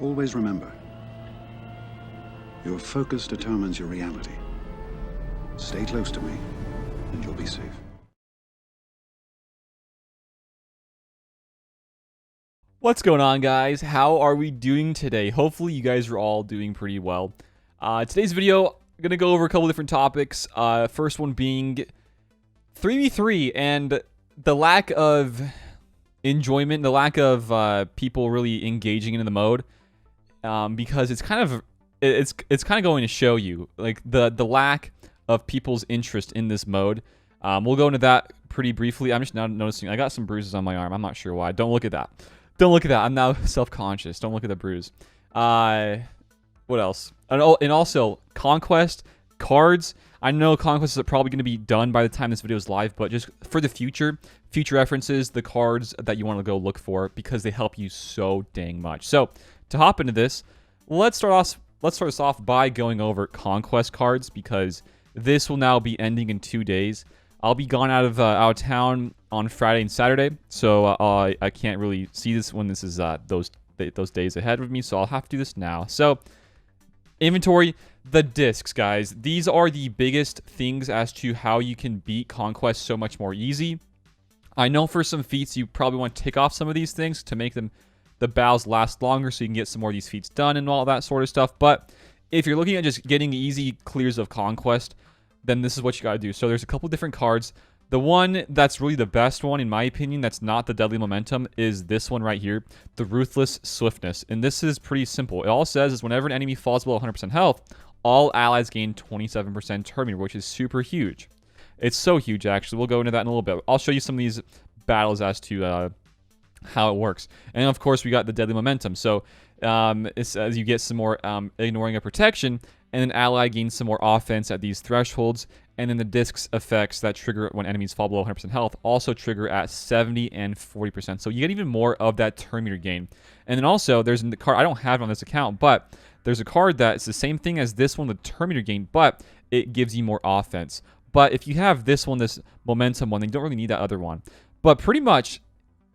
Always remember, your focus determines your reality. Stay close to me, and you'll be safe. What's going on, guys? How are we doing today? Hopefully you guys are all doing pretty well. Today's video, I'm going to go over a couple different topics. First one being 3v3 and the lack of enjoyment, the lack of people really engaging in the mode, because it's kind of going to show you like the lack of people's interest in this mode. We'll go into that pretty briefly. I'm just now noticing I got some bruises on my arm. I'm not sure why. Don't look at that. Don't look at that. I'm now self-conscious. Don't look at the bruise. What else? And also, Conquest cards. I know Conquest is probably going to be done by the time this video is live, but just for the future references, the cards that you want to go look for, because they help you so dang much. So, to hop into this, let's start us off by going over Conquest cards, because this will now be ending in 2 days. I'll be gone out of town on Friday and Saturday, so I can't really see this when this is those days ahead of me, so I'll have to do this now. So, inventory, the discs, guys. These are the biggest things as to how you can beat Conquest so much more easy. I know for some feats, you probably want to tick off some of these things to make the battles last longer, so you can get some more of these feats done and all that sort of stuff. But if you're looking at just getting easy clears of Conquest, then this is what you got to do. So there's a couple different cards. The one that's really the best one, in my opinion, that's not the Deadly Momentum, is this one right here, the Ruthless Swiftness. And this is pretty simple. It all says is whenever an enemy falls below 100% health, all allies gain 27% turn meter, which is super huge. It's so huge, actually. We'll go into that in a little bit. I'll show you some of these battles as to how it works. And, of course, we got the Deadly Momentum. So it's as you get some more ignoring of protection, and an ally gains some more offense at these thresholds. And then the discs effects that trigger when enemies fall below 100% health also trigger at 70 and 40%. So you get even more of that turn meter gain. And then also, there's a card, I don't have it on this account, but there's a card that's the same thing as this one, the turn meter gain, but it gives you more offense. But if you have this one, this momentum one, then you don't really need that other one. But pretty much,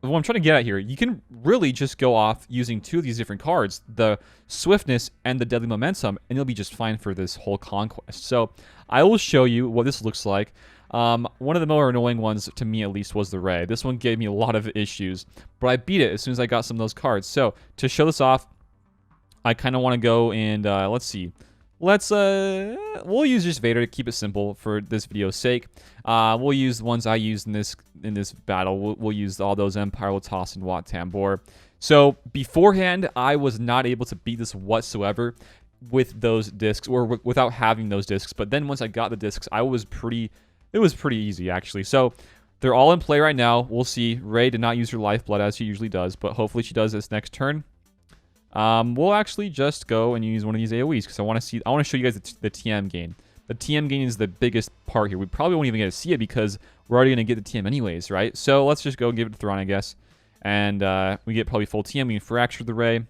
what I'm trying to get at here, you can really just go off using two of these different cards, the Swiftness and the Deadly Momentum, and you'll be just fine for this whole Conquest. So I will show you what this looks like. One of the more annoying ones, to me at least, was the Ray. This one gave me a lot of issues, but I beat it as soon as I got some of those cards. So to show this off, I kind of want to go and, let's see. We'll use just Vader to keep it simple for this video's sake. We'll use the ones I used in this battle. We'll use all those Empire, Latas, and Wat Tambor. So beforehand, I was not able to beat this whatsoever with those discs, or without having those discs. But then once I got the discs, it was pretty easy, actually. So they're all in play right now. We'll see. Rey did not use her lifeblood as she usually does, but hopefully she does this next turn. We'll actually just go and use one of these AoEs, because I want to show you guys the TM gain. The TM gain is the biggest part here. We probably won't even get to see it because we're already going to get the TM anyways, right? So let's just go and give it a Thrawn, I guess. And we get probably full TM. We can fracture the Ray.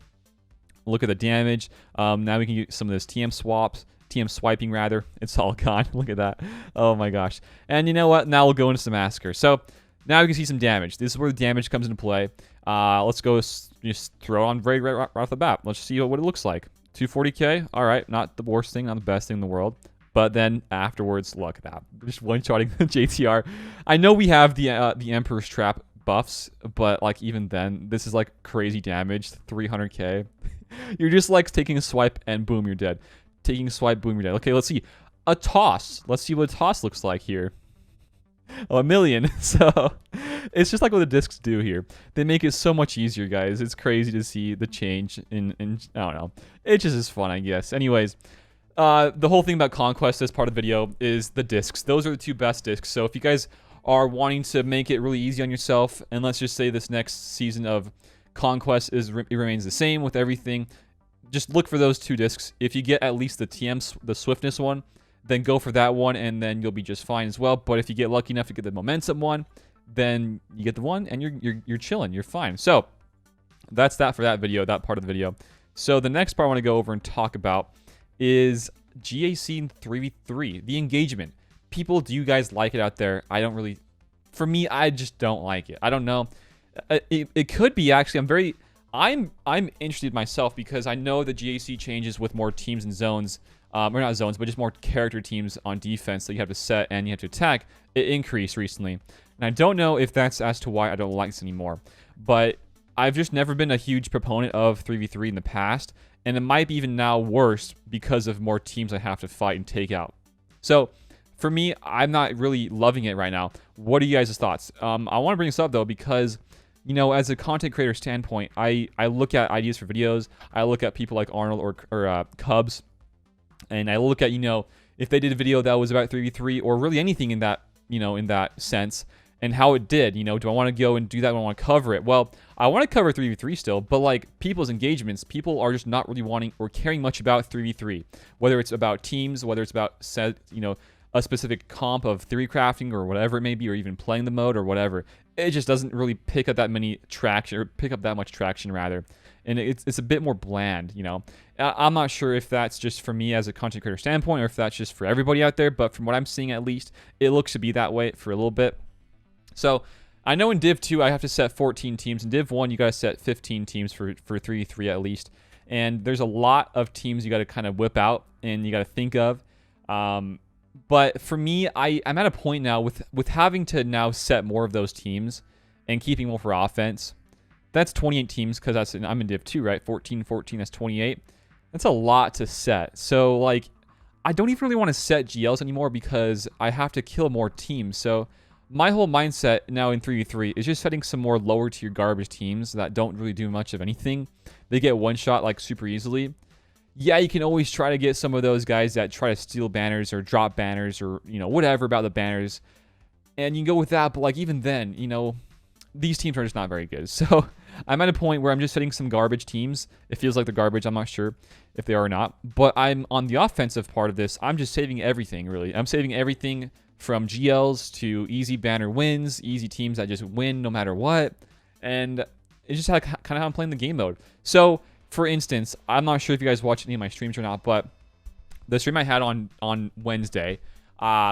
Look at the damage. Now we can get some of this TM swiping rather. It's all gone. Look at that. Oh my gosh. And you know what? Now we'll go into some Massacre. So now we can see some damage. This is where the damage comes into play. Let's go just throw on right off the bat. Let's see what it looks like. 240k. All right, not the worst thing, not the best thing in the world. But then afterwards, look at that. Just one-shotting the JTR. I know we have the Emperor's Trap buffs, but like even then, this is like crazy damage. 300k. You're just like taking a swipe and boom, you're dead. Taking a swipe, boom, you're dead. Okay, let's see. A toss. Let's see what a toss looks like here. Oh, 1,000,000. So it's just like what the discs do here. They make it so much easier, guys. It's crazy to see the change in I don't know. It just is fun, I guess. Anyways, the whole thing about Conquest, this part of the video, is the discs. Those are the two best discs. So if you guys are wanting to make it really easy on yourself, and let's just say this next season of Conquest it remains the same with everything, just look for those two discs. If you get at least the Swiftness one, then go for that one, and then you'll be just fine as well. But if you get lucky enough to get the Momentum one, then you get the one, and you're chilling. You're fine. So that's that for that video, that part of the video. So the next part I want to go over and talk about is GAC in 3v3, the engagement. People, do you guys like it out there? I don't really. For me, I just don't like it. I don't know. It could be, actually. I'm interested myself because I know the GAC changes with more teams and zones, or not zones, but just more character teams on defense that you have to set and you have to attack. It increased recently, and I don't know if that's as to why I don't like this anymore. But I've just never been a huge proponent of 3v3 in the past, and it might be even now worse because of more teams I have to fight and take out. So for me, I'm not really loving it right now. What are you guys' thoughts? I want to bring this up though because, you know, as a content creator standpoint, I look at ideas for videos. I look at people like Arnold or Cubs, and I look at, you know, if they did a video that was about 3v3 or really anything in that, you know, in that sense, and how it did. You know, do I want to go and do that when I want to cover it? Well, I want to cover 3v3 still, but like people's engagements, people are just not really wanting or caring much about 3v3, whether it's about teams, whether it's about you know, a specific comp of theory crafting or whatever it may be, or even playing the mode or whatever. It just doesn't really pick up that many traction, or pick up that much traction rather, and it's a bit more bland. You know, I'm not sure if that's just for me as a content creator standpoint or if that's just for everybody out there, but from what I'm seeing at least, it looks to be that way for a little bit. So I know in Div 2 I have to set 14 teams. In Div 1 you got to set 15 teams for 3v3 at least. And there's a lot of teams you got to kind of whip out and you got to think of. But for me, I'm at a point now with having to now set more of those teams and keeping more for offense. That's 28 teams because I'm in Div 2, right? 14, that's 28. That's a lot to set. So like, I don't even really want to set GLs anymore because I have to kill more teams. So my whole mindset now in 3v3 is just setting some more lower tier garbage teams that don't really do much of anything. They get one shot like super easily. Yeah, you can always try to get some of those guys that try to steal banners or drop banners or, you know, whatever about the banners. And you can go with that, but like even then, you know, these teams are just not very good. So I'm at a point where I'm just setting some garbage teams. It feels like they're garbage. I'm not sure if they are or not. But I'm on the offensive part of this. I'm just saving everything, really. I'm saving everything from GLs to easy banner wins, easy teams that just win no matter what. And it's just kind of how I'm playing the game mode. So, for instance, I'm not sure if you guys watch any of my streams or not, but the stream I had on Wednesday,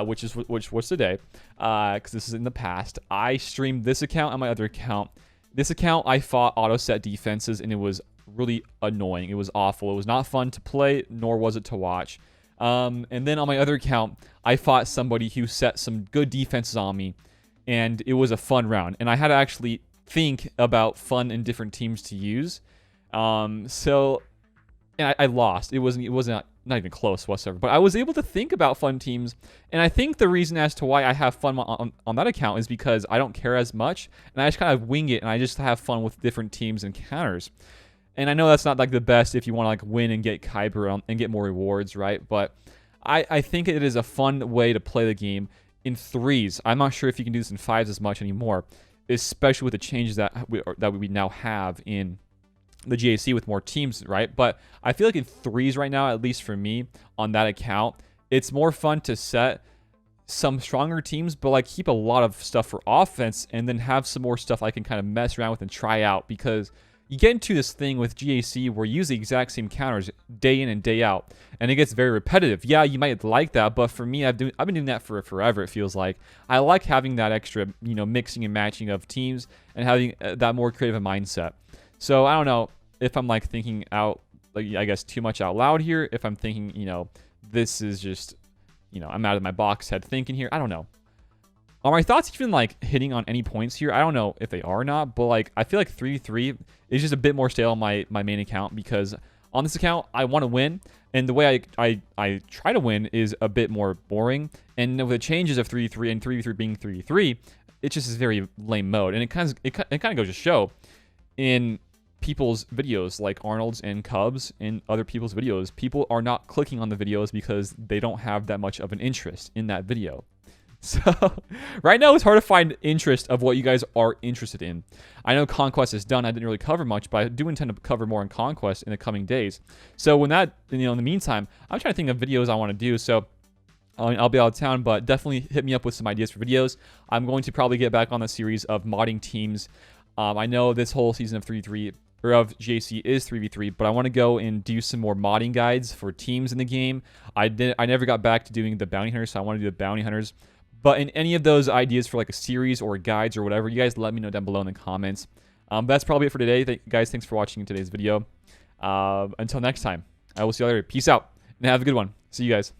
which was today, because this is in the past, I streamed this account and my other account. This account, I fought auto set defenses, and it was really annoying. It was awful. It was not fun to play, nor was it to watch. And then on my other account, I fought somebody who set some good defenses on me, and it was a fun round. And I had to actually think about fun and different teams to use. So, and I lost. It wasn't not even close whatsoever. But I was able to think about fun teams, and I think the reason as to why I have fun on that account is because I don't care as much, and I just kind of wing it, and I just have fun with different teams and counters. And I know that's not like the best if you want to like win and get Kyber and get more rewards, right? But I think it is a fun way to play the game in 3s. I'm not sure if you can do this in 5s as much anymore, especially with the changes that we now have in the GAC with more teams, right? But I feel like in 3s right now, at least for me on that account, it's more fun to set some stronger teams, but like keep a lot of stuff for offense and then have some more stuff I can kind of mess around with and try out, because you get into this thing with GAC where you use the exact same counters day in and day out, and it gets very repetitive. Yeah, you might like that, but for me, I've been doing that for forever, it feels like. I like having that extra, you know, mixing and matching of teams and having that more creative mindset. So I don't know if I'm like thinking out, like I guess too much out loud here, if I'm thinking, you know, this is just, you know, I'm out of my box head thinking here. I don't know. Are my thoughts even like hitting on any points here? I don't know if they are or not, but like I feel like 3v3 is just a bit more stale on my main account, because on this account I want to win, and the way I try to win is a bit more boring. And with the changes of 3v3 and 3v3 being 3v3, it just is very lame mode, and it kind of goes to show in people's videos like Arnold's and Cubs and other people's videos. People are not clicking on the videos because they don't have that much of an interest in that video. So right now it's hard to find interest of what you guys are interested in. I know Conquest is done. I didn't really cover much, but I do intend to cover more on Conquest in the coming days. So when that, you know, in the meantime, I'm trying to think of videos I want to do. So I'll be out of town, but definitely hit me up with some ideas for videos. I'm going to probably get back on the series of modding teams. I know this whole season of 3v3 or of GAC is 3v3, but I want to go and do some more modding guides for teams in the game. I never got back to doing the bounty hunters, so I want to do the bounty hunters. But in any of those ideas for like a series or guides or whatever, you guys let me know down below in the comments. That's probably it for today. Guys, thanks for watching today's video. Until next time, I will see you later. Peace out, and have a good one. See you guys.